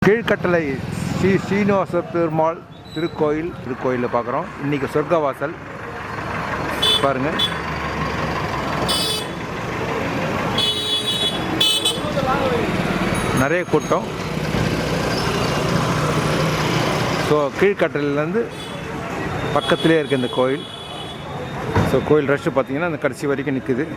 கீழ்கட்டளை ஸ்ரீ ஸ்ரீனிவாச பெருமாள் திருக்கோயிலில் பார்க்குறோம். இன்றைக்கி சொர்க்கவாசல் பாருங்கள். நிறைய கூட்டம். ஸோ கீழ்கட்டளையிலேருந்து பக்கத்துலேயே இருக்குது இந்த கோயில். ஸோ கோயில் ரஷ்ஷு பார்த்திங்கன்னா அந்த கடைசி வரைக்கும் நிற்குது.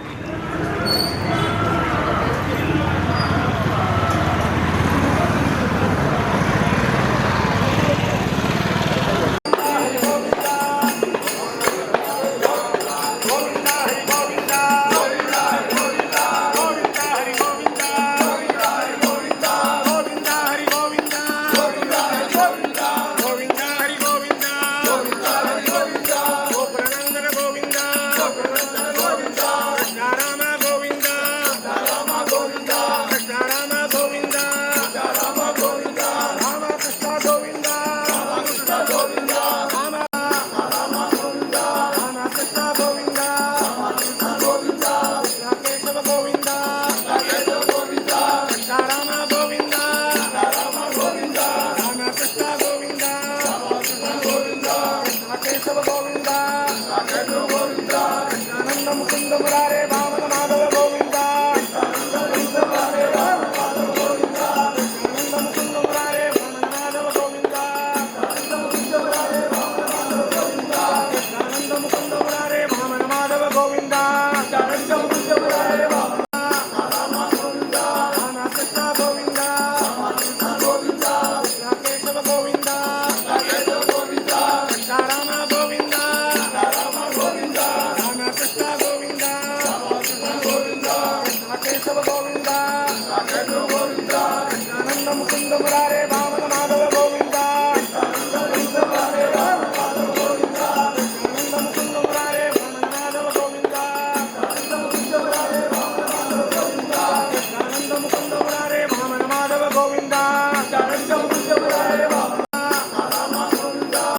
Govinda